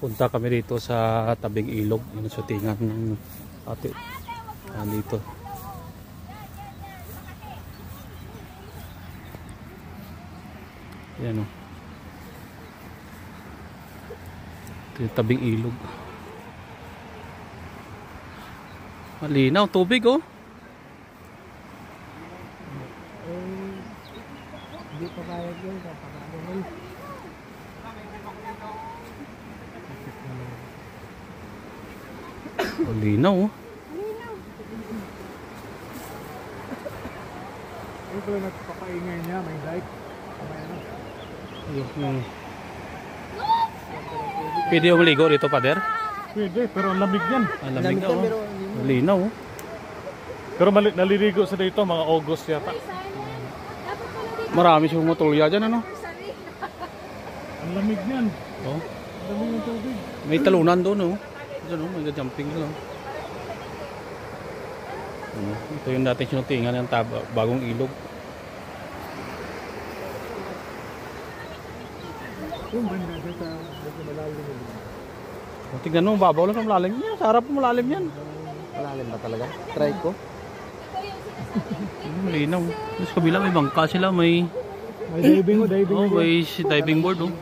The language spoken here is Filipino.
Punta kami dito sa tabing ilog. Yung shootingan ng ate. Dito. Yan o. Ito yung tabing ilog. Malinaw, tubig oh. Hindi pa bayad yun. Malinaw oh. Ito yung nagpapaingay niya, may light. Pwede yung maligo dito, Pader? Pwede, pero ang lamig yan. Ang lamig na oh. Malinaw oh. Pero naliligo sa dito, mga August yata. Marami siyang matulya dyan ano? Ang lamig niyan. Oh. Ang lamig ng tubig. May talunan doon oh. Diyan oh, may jumping doon oh. Ito yung dating sinutingan ng bagong ilog. Yung banda dyan sa malalim. Tingnan mo, babaw lang sa malalim yan. Sa harap mo malalim yan. Malalim ba talaga? Try ko. Malinaw. Sa kabila may bangka sila, may diving may diving board oh.